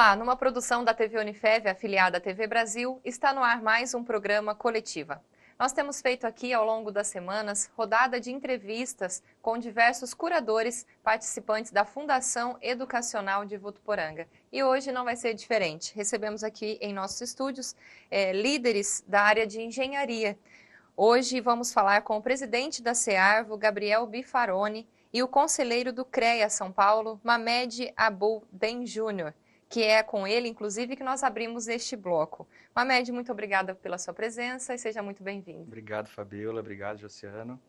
Olá, numa produção da TV Unifev, afiliada à TV Brasil, está no ar mais um programa Coletiva. Nós temos feito aqui, ao longo das semanas, rodada de entrevistas com diversos curadores participantes da Fundação Educacional de Votuporanga. E hoje não vai ser diferente. Recebemos aqui em nossos estúdios líderes da área de engenharia. Hoje vamos falar com o presidente da CEARVO, Gabriel Bifaroni, e o conselheiro do CREA São Paulo, Mamed Abou Den Júnior, que é com ele, inclusive, que nós abrimos este bloco. Mamed, muito obrigada pela sua presença e seja muito bem-vindo. Obrigado, Fabiola. Obrigado, Josiano.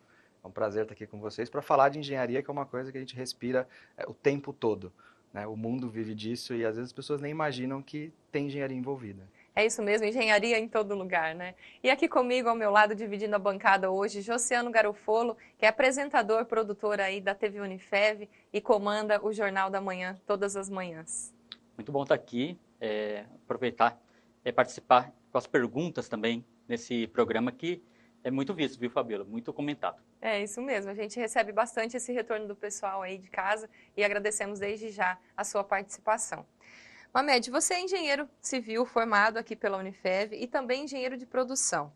É um prazer estar aqui com vocês para falar de engenharia, que é uma coisa que a gente respira o tempo todo, né? O mundo vive disso e às vezes as pessoas nem imaginam que tem engenharia envolvida. É isso mesmo, engenharia em todo lugar, né? E aqui comigo, ao meu lado, dividindo a bancada hoje, Josiano Garofolo, que é apresentador, produtor aí da TV Unifev e comanda o Jornal da Manhã todas as manhãs. Muito bom estar aqui, aproveitar e participar com as perguntas também nesse programa que é muito visto, viu, Fabiola? Muito comentado. É isso mesmo, a gente recebe bastante esse retorno do pessoal aí de casa e agradecemos desde já a sua participação. Mamed, você é engenheiro civil formado aqui pela Unifev e também engenheiro de produção.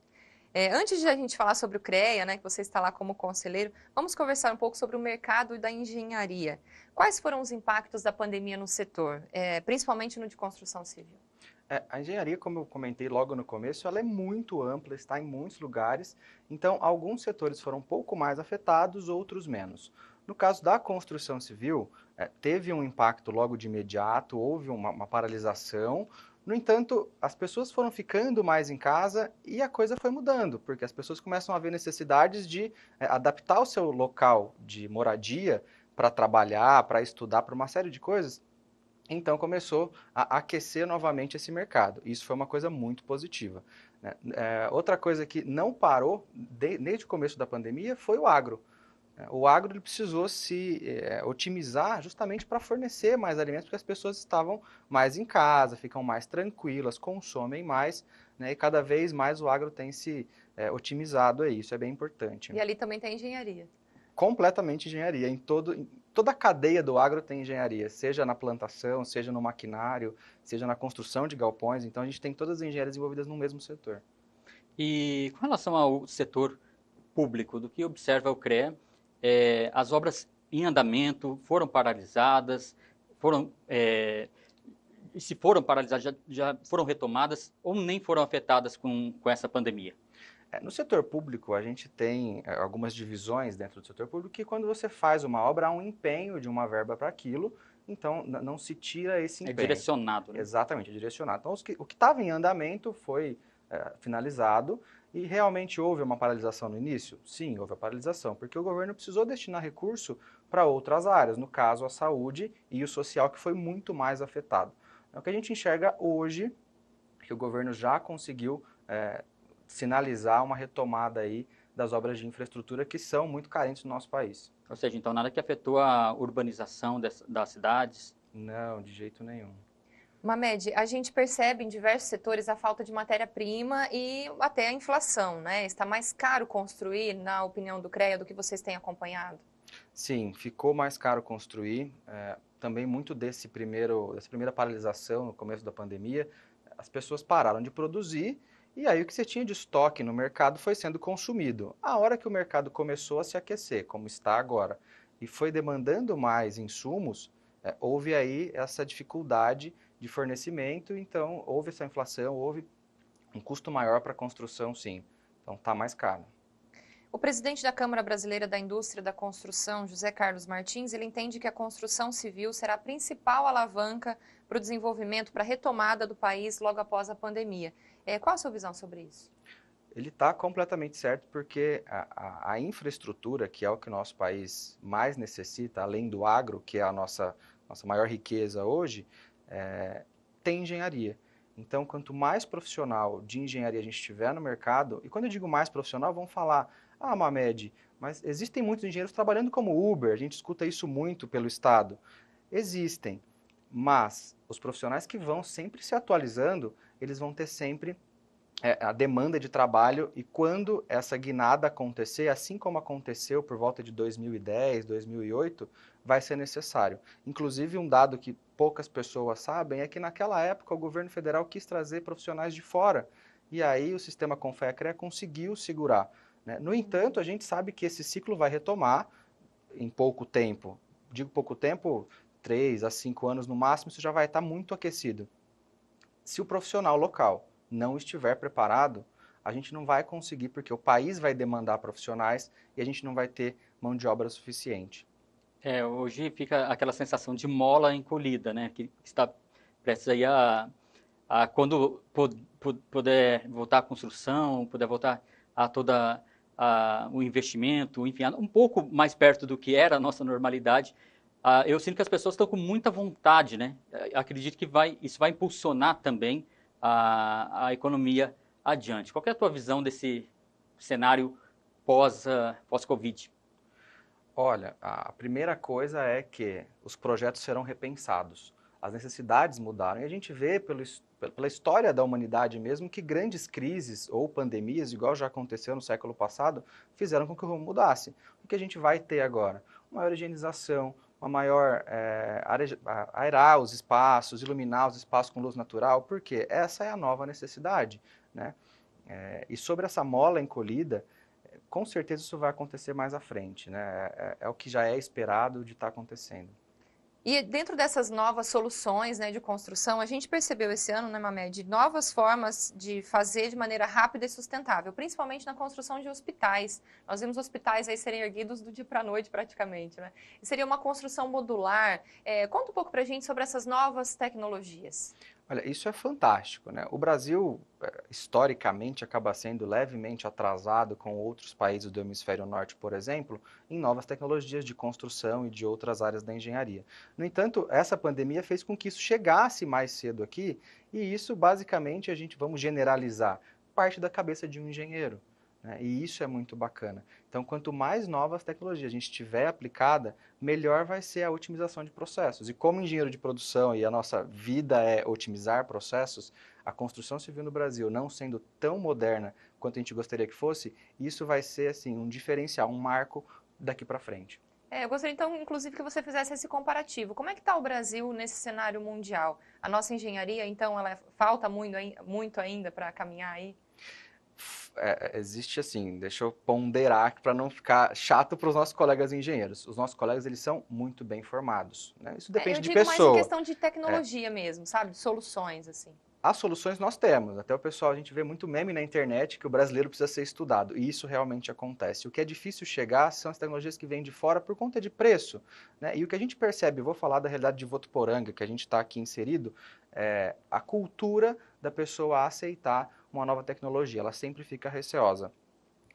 Antes de a gente falar sobre o CREA, né, que você está lá como conselheiro, vamos conversar um pouco sobre o mercado da engenharia. Quais foram os impactos da pandemia no setor, principalmente no de construção civil? A engenharia, como eu comentei logo no começo, ela é muito ampla, está em muitos lugares, então alguns setores foram um pouco mais afetados, outros menos. No caso da construção civil, teve um impacto logo de imediato, houve uma paralisação. No entanto, as pessoas foram ficando mais em casa e a coisa foi mudando, porque as pessoas começam a ver necessidades de adaptar o seu local de moradia para trabalhar, para estudar, para uma série de coisas. Então começou a aquecer novamente esse mercado. Isso foi uma coisa muito positiva, né? Outra coisa que não parou desde o começo da pandemia foi o agro. O agro ele precisou se otimizar justamente para fornecer mais alimentos, porque as pessoas estavam mais em casa, ficam mais tranquilas, consomem mais, né? E cada vez mais o agro tem se otimizado aí, isso é bem importante. E ali também tem engenharia. Completamente engenharia, em toda a cadeia do agro tem engenharia, seja na plantação, seja no maquinário, seja na construção de galpões, então a gente tem todas as engenharias envolvidas no mesmo setor. E com relação ao setor público, do que observa o CREA, as obras em andamento foram paralisadas, se foram paralisadas, já foram retomadas ou nem foram afetadas com essa pandemia? No setor público, a gente tem algumas divisões dentro do setor público que quando você faz uma obra, há um empenho de uma verba para aquilo, então não se tira esse empenho. É direcionado, né? Exatamente, é direcionado. Então, o que estava em andamento foi finalizado e realmente houve uma paralisação no início? Sim, houve a paralisação, porque o governo precisou destinar recurso para outras áreas, no caso a saúde e o social, que foi muito mais afetado. É o que a gente enxerga hoje, que o governo já conseguiu sinalizar uma retomada aí das obras de infraestrutura que são muito carentes no nosso país. Ou seja, então nada que afetou a urbanização das cidades? Não, de jeito nenhum. Mamed, a gente percebe em diversos setores a falta de matéria-prima e até a inflação, né? Está mais caro construir, na opinião do CREA, do que vocês têm acompanhado? Sim, ficou mais caro construir. Também muito dessa primeira paralisação no começo da pandemia, as pessoas pararam de produzir e aí o que você tinha de estoque no mercado foi sendo consumido. A hora que o mercado começou a se aquecer, como está agora, e foi demandando mais insumos, houve aí essa dificuldade de fornecimento, então houve essa inflação, houve um custo maior para a construção, sim. Então está mais caro. O presidente da Câmara Brasileira da Indústria da Construção, José Carlos Martins, ele entende que a construção civil será a principal alavanca para o desenvolvimento, para a retomada do país logo após a pandemia. Qual a sua visão sobre isso? Ele está completamente certo porque a infraestrutura, que é o que o nosso país mais necessita, além do agro, que é a nossa maior riqueza hoje, tem engenharia. Então, quanto mais profissional de engenharia a gente tiver no mercado, e quando eu digo mais profissional, vão falar, Mamed, mas existem muitos engenheiros trabalhando como Uber, a gente escuta isso muito pelo Estado. Existem, mas os profissionais que vão sempre se atualizando, eles vão ter sempre a demanda de trabalho e quando essa guinada acontecer, assim como aconteceu por volta de 2010, 2008, vai ser necessário. Inclusive, um dado que poucas pessoas sabem é que naquela época o governo federal quis trazer profissionais de fora e aí o sistema Confea-CREA conseguiu segurar, né? No entanto, a gente sabe que esse ciclo vai retomar em pouco tempo. Digo pouco tempo, 3 a 5 anos no máximo, isso já vai estar muito aquecido. Se o profissional local não estiver preparado, a gente não vai conseguir, porque o país vai demandar profissionais e a gente não vai ter mão de obra suficiente. Hoje fica aquela sensação de mola encolhida, né? Que está prestes aí quando puder voltar à construção, puder voltar a toda o investimento, enfim, um pouco mais perto do que era a nossa normalidade, eu sinto que as pessoas estão com muita vontade, né? Acredito que isso vai impulsionar também a economia adiante. Qual é a tua visão desse cenário pós-Covid? Olha, a primeira coisa é que os projetos serão repensados. As necessidades mudaram e a gente vê pela história da humanidade mesmo que grandes crises ou pandemias, igual já aconteceu no século passado, fizeram com que o rumo mudasse. O que a gente vai ter agora? Uma maior higienização, uma maior aerar os espaços, iluminar os espaços com luz natural, porque essa é a nova necessidade, né? E sobre essa mola encolhida, com certeza isso vai acontecer mais à frente, né? É o que já é esperado de estar acontecendo. E dentro dessas novas soluções, né, de construção, a gente percebeu esse ano, né, Mamed, novas formas de fazer de maneira rápida e sustentável, principalmente na construção de hospitais. Nós vimos hospitais aí serem erguidos do dia para a noite, praticamente, né? E seria uma construção modular. Conta um pouco para a gente sobre essas novas tecnologias. Olha, isso é fantástico, né? O Brasil, historicamente, acaba sendo levemente atrasado com outros países do hemisfério norte, por exemplo, em novas tecnologias de construção e de outras áreas da engenharia. No entanto, essa pandemia fez com que isso chegasse mais cedo aqui, e isso, basicamente, vamos generalizar, parte da cabeça de um engenheiro, né? E isso é muito bacana. Então, quanto mais novas tecnologias a gente tiver aplicada, melhor vai ser a otimização de processos. E como engenheiro de produção e a nossa vida é otimizar processos, a construção civil no Brasil não sendo tão moderna quanto a gente gostaria que fosse, isso vai ser assim um diferencial, um marco daqui para frente. Eu gostaria então, inclusive, que você fizesse esse comparativo. Como é que está o Brasil nesse cenário mundial? A nossa engenharia, então, ela falta muito ainda para caminhar aí? Existe assim, deixa eu ponderar para não ficar chato para os nossos colegas engenheiros. Os nossos colegas, eles são muito bem formados, né? Isso depende de pessoa. Eu digo mais em questão de tecnologia mesmo, sabe? De soluções, assim. As soluções nós temos, até o pessoal, a gente vê muito meme na internet que o brasileiro precisa ser estudado, e isso realmente acontece. O que é difícil chegar são as tecnologias que vêm de fora por conta de preço, né? E o que a gente percebe, eu vou falar da realidade de Votuporanga, que a gente está aqui inserido, é a cultura da pessoa aceitar uma nova tecnologia, ela sempre fica receosa.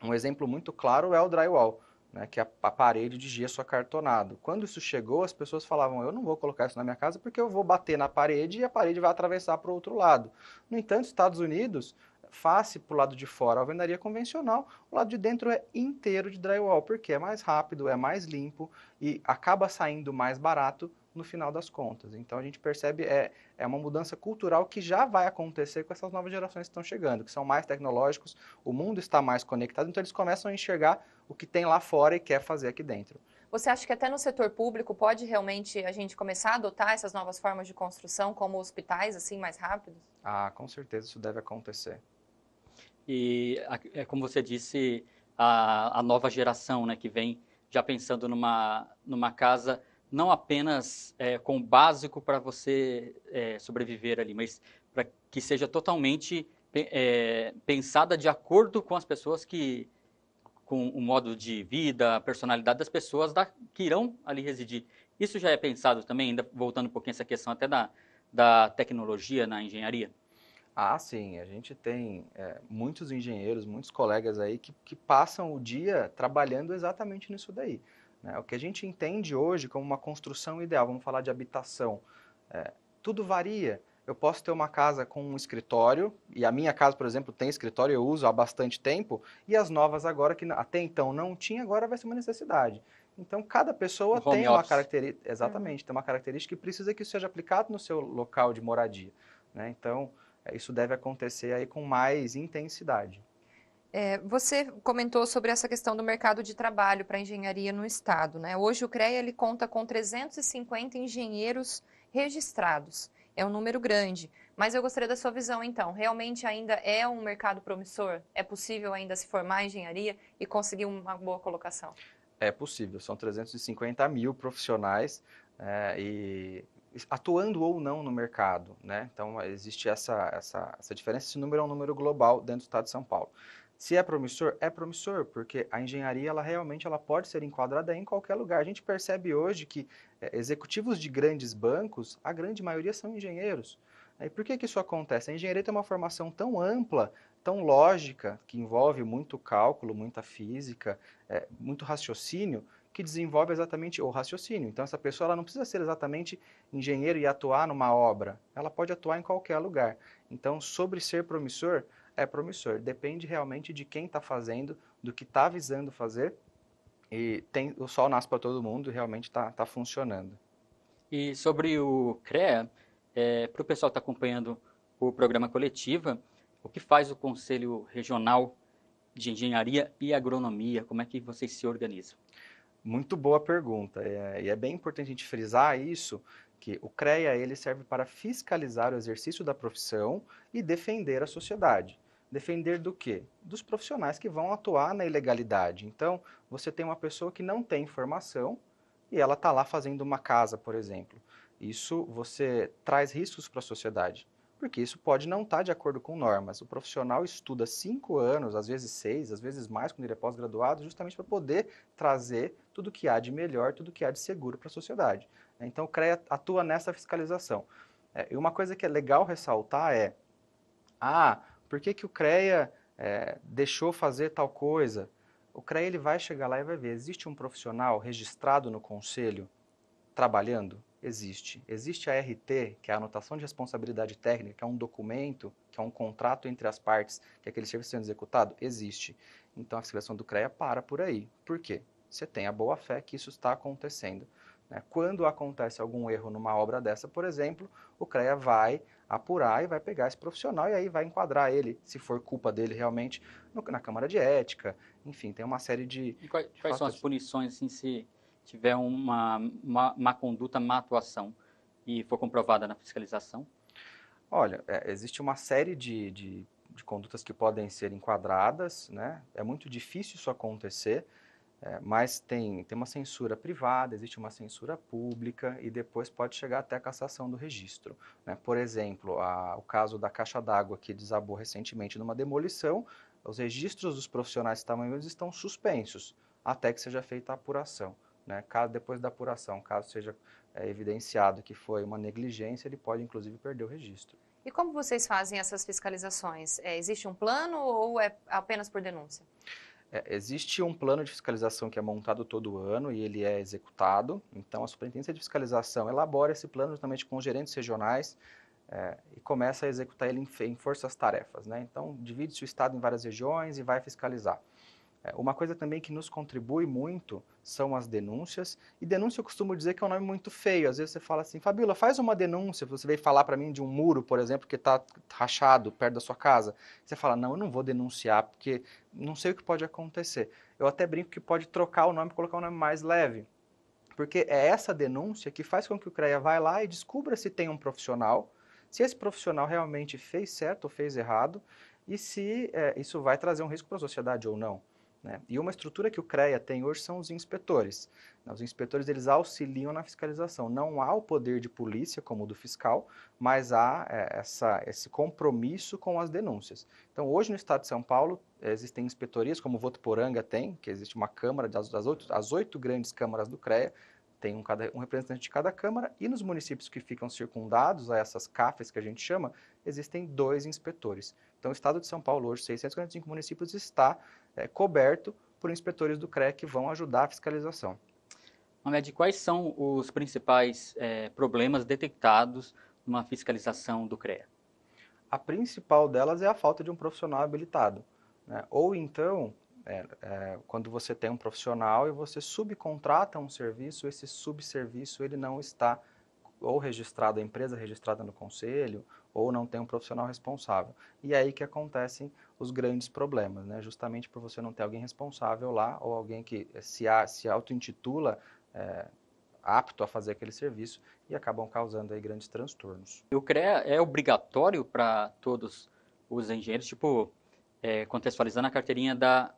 Um exemplo muito claro é o drywall, né, que é a parede de gesso acartonado. Quando isso chegou, as pessoas falavam, eu não vou colocar isso na minha casa porque eu vou bater na parede e a parede vai atravessar para o outro lado. No entanto, Estados Unidos, face para o lado de fora a alvenaria convencional, o lado de dentro é inteiro de drywall, porque é mais rápido, é mais limpo e acaba saindo mais barato no final das contas. Então a gente percebe é uma mudança cultural que já vai acontecer com essas novas gerações que estão chegando, que são mais tecnológicos, o mundo está mais conectado, então eles começam a enxergar o que tem lá fora e quer fazer aqui dentro. Você acha que até no setor público pode realmente a gente começar a adotar essas novas formas de construção, como hospitais, assim, mais rápidos? Ah, com certeza isso deve acontecer. E, como você disse, a nova geração, né, que vem já pensando numa casa não apenas com o básico para você sobreviver ali, mas para que seja totalmente pensada de acordo com as pessoas com o modo de vida, a personalidade das pessoas que irão ali residir. Isso já é pensado também, ainda voltando um pouquinho essa questão até da tecnologia na engenharia? Ah, sim, a gente tem muitos engenheiros, muitos colegas aí que passam o dia trabalhando exatamente nisso daí, né? O que a gente entende hoje como uma construção ideal, vamos falar de habitação, tudo varia. Eu posso ter uma casa com um escritório, e a minha casa, por exemplo, tem escritório, eu uso há bastante tempo, e as novas agora, que até então não tinha, agora vai ser uma necessidade. Então, cada pessoa tem uma característica, exatamente, tem uma característica que precisa que isso seja aplicado no seu local de moradia, né? Então, isso deve acontecer aí com mais intensidade. Você comentou sobre essa questão do mercado de trabalho para engenharia no estado, né? Hoje o CREA ele conta com 350 engenheiros registrados. É um número grande, mas eu gostaria da sua visão então. Realmente ainda é um mercado promissor? É possível ainda se formar em engenharia e conseguir uma boa colocação? É possível, são 350 mil profissionais e atuando ou não no mercado, né? Então existe essa diferença. Esse número é um número global dentro do estado de São Paulo. Se é promissor, porque a engenharia ela realmente ela pode ser enquadrada em qualquer lugar. A gente percebe hoje que executivos de grandes bancos, a grande maioria são engenheiros. E por que isso acontece? A engenharia tem uma formação tão ampla, tão lógica, que envolve muito cálculo, muita física, muito raciocínio, que desenvolve exatamente o raciocínio. Então, essa pessoa ela não precisa ser exatamente engenheiro e atuar numa obra. Ela pode atuar em qualquer lugar. Então, sobre ser promissor, é promissor. Depende realmente de quem está fazendo, do que está visando fazer. E o sol nasce para todo mundo e realmente está funcionando. E sobre o CREA, para o pessoal que está acompanhando o programa Coletiva, o que faz o Conselho Regional de Engenharia e Agronomia? Como é que vocês se organizam? Muito boa pergunta. E é bem importante a gente frisar isso, que o CREA ele serve para fiscalizar o exercício da profissão e defender a sociedade. Defender do quê? Dos profissionais que vão atuar na ilegalidade. Então, você tem uma pessoa que não tem formação e ela está lá fazendo uma casa, por exemplo. Isso você traz riscos para a sociedade, porque isso pode não estar de acordo com normas. O profissional estuda 5 anos, às vezes 6, às vezes mais, quando ele é pós-graduado, justamente para poder trazer tudo que há de melhor, tudo que há de seguro para a sociedade. Então, o CREA atua nessa fiscalização. E uma coisa que é legal ressaltar é, por que o CREA deixou fazer tal coisa? O CREA ele vai chegar lá e vai ver, existe um profissional registrado no conselho trabalhando? Existe. Existe a RT, que é a anotação de responsabilidade técnica, que é um documento, que é um contrato entre as partes, que aquele serviço sendo executado? Existe. Então a fiscalização do CREA para por aí. Por quê? Você tem a boa fé que isso está acontecendo. Né? Quando acontece algum erro numa obra dessa, por exemplo, o CREA vai apurar e vai pegar esse profissional e aí vai enquadrar ele, se for culpa dele realmente, na Câmara de Ética. Enfim, tem uma série de... E quais são as punições assim, se tiver uma má conduta, má atuação e for comprovada na fiscalização? Olha, existe uma série de condutas que podem ser enquadradas, né? É muito difícil isso acontecer, mas tem uma censura privada, existe uma censura pública e depois pode chegar até a cassação do registro. Né? Por exemplo, o caso da caixa d'água que desabou recentemente numa demolição, os registros dos profissionais que estavam envolvidos estão suspensos até que seja feita a apuração. Né? Depois da apuração, caso seja evidenciado que foi uma negligência, ele pode inclusive perder o registro. E como vocês fazem essas fiscalizações? Existe um plano ou é apenas por denúncia? Existe um plano de fiscalização que é montado todo ano e ele é executado. Então, a Superintendência de Fiscalização elabora esse plano justamente com os gerentes regionais e começa a executar ele em forças-tarefas. Né? Então, divide-se o Estado em várias regiões e vai fiscalizar. Uma coisa também que nos contribui muito são as denúncias. E denúncia eu costumo dizer que é um nome muito feio. Às vezes você fala assim, Fabíola, faz uma denúncia. Você veio falar para mim de um muro, por exemplo, que está rachado perto da sua casa. Você fala, não, eu não vou denunciar, porque não sei o que pode acontecer. Eu até brinco que pode trocar o nome e colocar um nome mais leve. Porque é essa denúncia que faz com que o CREA vá lá e descubra se tem um profissional, se esse profissional realmente fez certo ou fez errado, e se isso vai trazer um risco para a sociedade ou não. Né? E uma estrutura que o CREA tem hoje são os inspetores. Os inspetores eles auxiliam na fiscalização. Não há o poder de polícia como o do fiscal, mas há esse compromisso com as denúncias. Então, hoje no estado de São Paulo, existem inspetorias, como o Votuporanga tem, que existe uma câmara, as 8 grandes câmaras do CREA, tem um representante de cada câmara, e nos municípios que ficam circundados a essas CAFES que a gente chama, existem 2 inspetores. Então, o estado de São Paulo, hoje, 645 municípios, está coberto por inspetores do CREA que vão ajudar a fiscalização. Mohamed, quais são os principais problemas detectados numa fiscalização do CREA? A principal delas é a falta de um profissional habilitado. Né? Ou então, quando você tem um profissional e você subcontrata um serviço, esse subserviço ele não está ou registrado, a empresa registrada no conselho, ou não tem um profissional responsável. E é aí que acontecem os grandes problemas, né? Justamente por você não ter alguém responsável lá, ou alguém que se auto-intitula apto a fazer aquele serviço e acabam causando aí grandes transtornos. E o CREA é obrigatório para todos os engenheiros, tipo, contextualizando a carteira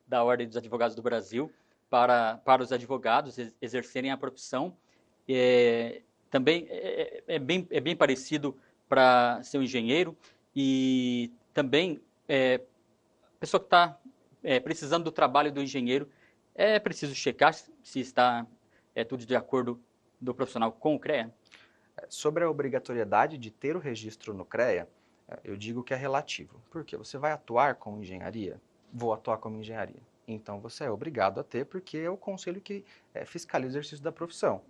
da Ordem dos Advogados do Brasil, para os advogados exercerem a profissão. Também é bem parecido para ser um engenheiro, e também a pessoa que está precisando do trabalho do engenheiro, é preciso checar se está tudo de acordo do profissional com o CREA. Sobre a obrigatoriedade de ter o registro no CREA, eu digo que é relativo. Por quê? Você vai atuar com engenharia? Vou atuar como engenharia. Então você é obrigado a ter, porque é o conselho que fiscaliza o exercício da profissão.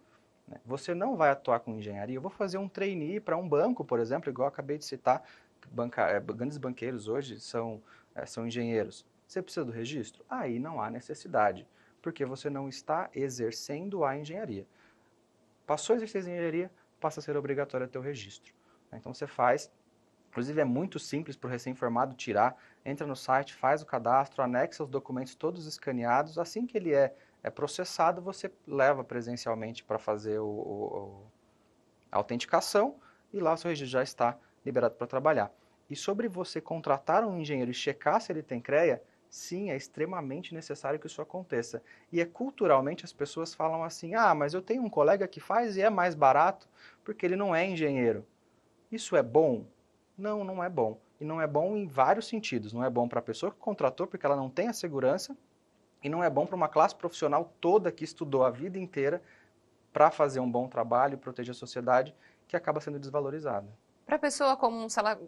Você não vai atuar com engenharia, eu vou fazer um trainee para um banco, por exemplo, igual eu acabei de citar, grandes banqueiros hoje são engenheiros. Você precisa do registro? Aí não há necessidade, porque você não está exercendo a engenharia. Passou a exercer a engenharia, passa a ser obrigatório ter o registro. Então você faz, inclusive é muito simples para o recém-formado tirar, entra no site, faz o cadastro, anexa os documentos todos escaneados, assim que ele é processado, você leva presencialmente para fazer a autenticação e lá o seu registro já está liberado para trabalhar. E sobre você contratar um engenheiro e checar se ele tem CREA, sim, é extremamente necessário que isso aconteça. E culturalmente as pessoas falam assim, mas eu tenho um colega que faz e é mais barato porque ele não é engenheiro. Isso é bom? Não, não é bom. E não é bom em vários sentidos. Não é bom para a pessoa que contratou porque ela não tem a segurança, e não é bom para uma classe profissional toda que estudou a vida inteira para fazer um bom trabalho e proteger a sociedade, que acaba sendo desvalorizada. Para a pessoa comum, se ela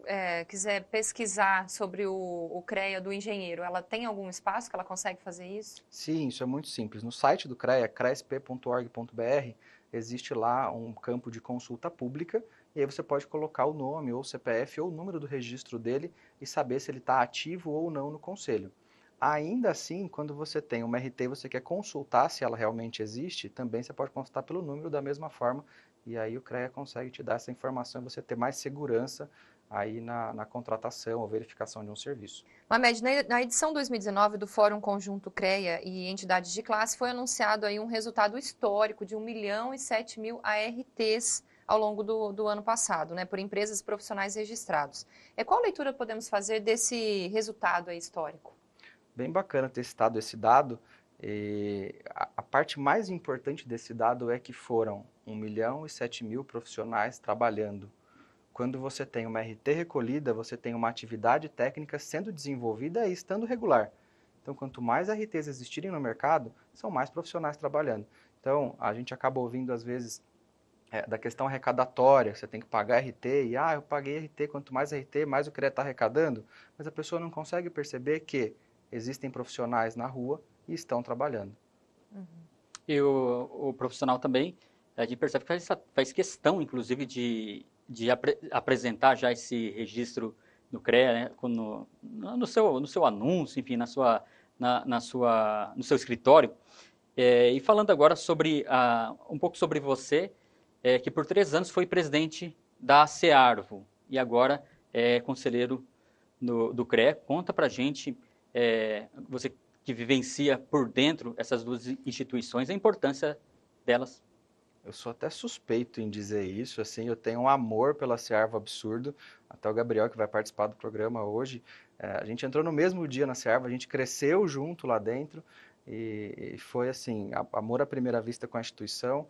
quiser pesquisar sobre o CREA do engenheiro, ela tem algum espaço que ela consegue fazer isso? Sim, isso é muito simples. No site do CREA, cresp.org.br, existe lá um campo de consulta pública, e aí você pode colocar o nome, ou o CPF, ou o número do registro dele e saber se ele está ativo ou não no conselho. Ainda assim, quando você tem uma RT e você quer consultar se ela realmente existe, também você pode consultar pelo número da mesma forma, e aí o CREA consegue te dar essa informação e você ter mais segurança aí na contratação ou verificação de um serviço. Mamed, na edição 2019 do Fórum Conjunto CREA e entidades de classe, foi anunciado aí um resultado histórico de 1.007.000 ARTs ao longo do ano passado, né, por empresas e profissionais registrados. Qual leitura podemos fazer desse resultado aí histórico? Bem bacana ter citado esse dado. A parte mais importante desse dado é que foram 1.007.000 profissionais trabalhando. Quando você tem uma RT recolhida, você tem uma atividade técnica sendo desenvolvida e estando regular. Então, quanto mais RTs existirem no mercado, são mais profissionais trabalhando. Então, a gente acaba ouvindo, às vezes, da questão arrecadatória, você tem que pagar RT, e eu paguei RT, quanto mais RT, mais o CREA está arrecadando, mas a pessoa não consegue perceber que existem profissionais na rua e estão trabalhando. Uhum. E o profissional também, a gente percebe que faz questão, inclusive, de apresentar já esse registro no CREA, né, no seu anúncio, enfim, no seu escritório. E falando agora um pouco sobre você, que por 3 anos foi presidente da CEARVO e agora é conselheiro do CREA. Conta pra gente, você que vivencia por dentro essas duas instituições, a importância delas. Eu sou até suspeito em dizer isso, assim, eu tenho um amor pela CEARVO absurdo, até o Gabriel que vai participar do programa hoje, a gente entrou no mesmo dia na CEARVO, a gente cresceu junto lá dentro, e foi assim, amor à primeira vista com a instituição.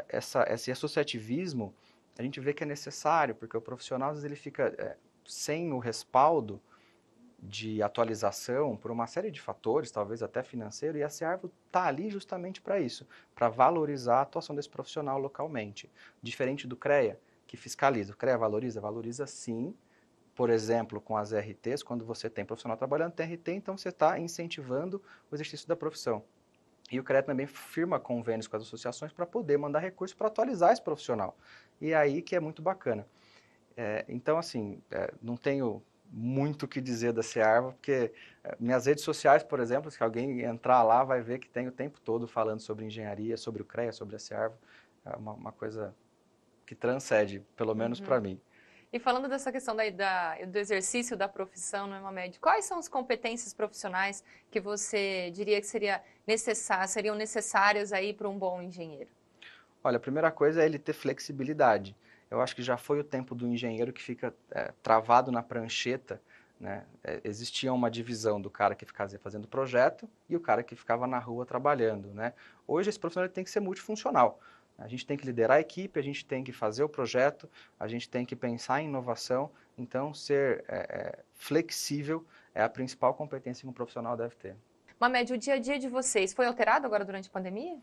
Esse associativismo, a gente vê que é necessário, porque o profissional, às vezes, ele fica sem o respaldo de atualização por uma série de fatores, talvez até financeiro, e a CEARVO está ali justamente para isso, para valorizar a atuação desse profissional localmente. Diferente do CREA, que fiscaliza. O CREA valoriza? Valoriza sim. Por exemplo, com as RTs, quando você tem profissional trabalhando, tem RT, então você está incentivando o exercício da profissão. E o CREA também firma convênios com as associações para poder mandar recursos para atualizar esse profissional. E é aí que é muito bacana. Então, assim, não tenho muito o que dizer da CEARVO, porque minhas redes sociais, por exemplo, se alguém entrar lá, vai ver que tem o tempo todo falando sobre engenharia, sobre o CREA, sobre a CEARVO. é uma coisa que transcende, pelo menos para mim. E falando dessa questão do exercício da profissão, né, Mamed, quais são as competências profissionais que você diria que seriam necessárias aí para um bom engenheiro? Olha, a primeira coisa é ele ter flexibilidade. Eu acho que já foi o tempo do engenheiro que fica travado na prancheta, né? Existia uma divisão do cara que ficava fazendo projeto e o cara que ficava na rua trabalhando, né? Hoje esse profissional tem que ser multifuncional. A gente tem que liderar a equipe, a gente tem que fazer o projeto, a gente tem que pensar em inovação. Então, ser flexível é a principal competência que um profissional deve ter. Mamed, o dia a dia de vocês foi alterado agora durante a pandemia?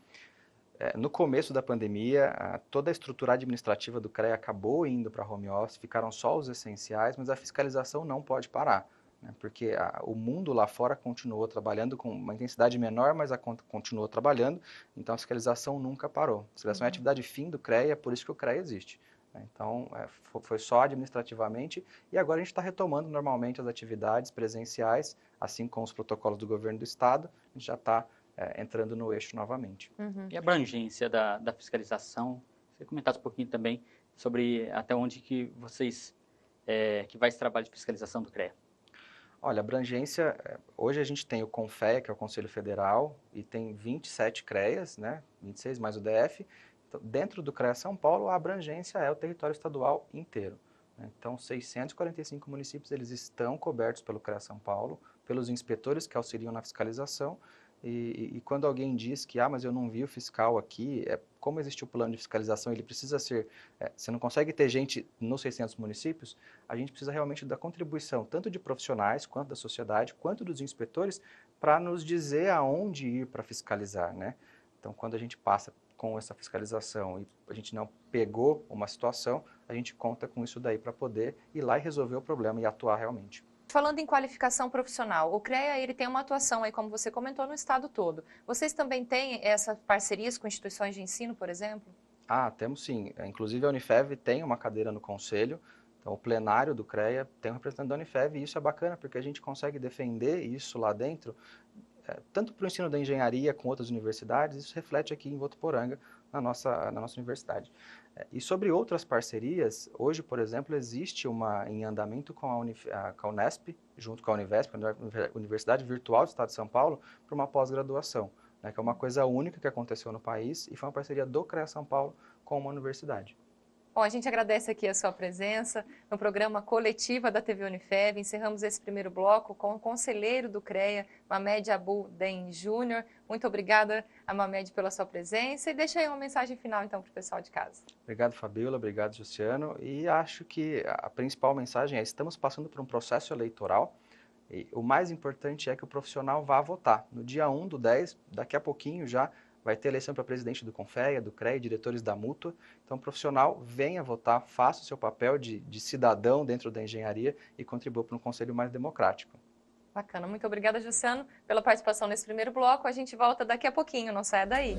No começo da pandemia, toda a estrutura administrativa do CREA acabou indo para home office, ficaram só os essenciais, mas a fiscalização não pode parar, né, porque o mundo lá fora continuou trabalhando com uma intensidade menor, mas continuou trabalhando, então a fiscalização nunca parou. A fiscalização é a atividade fim do CREA, é por isso que o CREA existe. Né. Então, foi só administrativamente e agora a gente está retomando normalmente as atividades presenciais, assim como os protocolos do governo do estado, a gente já está entrando no eixo novamente. E a abrangência da fiscalização? Você comentasse um pouquinho também sobre até onde que que vai esse trabalho de fiscalização do CREA. Olha, a abrangência, hoje a gente tem o CONFEA, que é o Conselho Federal, e tem 27 CREAs, né, 26 mais o DF. Então, dentro do CREA São Paulo, a abrangência é o território estadual inteiro. Né? Então, 645 municípios, eles estão cobertos pelo CREA São Paulo, pelos inspetores que auxiliam na fiscalização. E quando alguém diz que, mas eu não vi o fiscal aqui, como existe o plano de fiscalização, ele precisa ser, você não consegue ter gente nos 600 municípios, a gente precisa realmente da contribuição, tanto de profissionais, quanto da sociedade, quanto dos inspetores, para nos dizer aonde ir para fiscalizar, né? Então, quando a gente passa com essa fiscalização e a gente não pegou uma situação, a gente conta com isso daí para poder ir lá e resolver o problema e atuar realmente. Falando em qualificação profissional, o CREA ele tem uma atuação aí, como você comentou, no estado todo. Vocês também têm essas parcerias com instituições de ensino, por exemplo? Temos sim. Inclusive a Unifev tem uma cadeira no conselho, então o plenário do CREA tem um representante da Unifev e isso é bacana porque a gente consegue defender isso lá dentro, tanto para o ensino da engenharia com outras universidades, isso reflete aqui em Votuporanga, na nossa universidade. E sobre outras parcerias, hoje, por exemplo, existe em andamento com a Unesp, junto com a Univesp, a Universidade Virtual do Estado de São Paulo, para uma pós-graduação, né, que é uma coisa única que aconteceu no país e foi uma parceria do CREA São Paulo com uma universidade. Bom, a gente agradece aqui a sua presença no programa Coletiva da TV Unifev. Encerramos esse primeiro bloco com o conselheiro do CREA, Mamed Abou-Den Júnior. Muito obrigada a Mamed pela sua presença e deixa aí uma mensagem final então para o pessoal de casa. Obrigado, Fabíola, obrigado, Luciano. E acho que a principal mensagem é: estamos passando por um processo eleitoral e o mais importante é que o profissional vá votar. No dia 1/10, daqui a pouquinho já, vai ter eleição para presidente do CONFEA, do CREA, diretores da Mútua. Então, o profissional venha votar, faça o seu papel de cidadão dentro da engenharia e contribua para um conselho mais democrático. Bacana. Muito obrigada, Jussiano, pela participação nesse primeiro bloco. A gente volta daqui a pouquinho, não saia daí.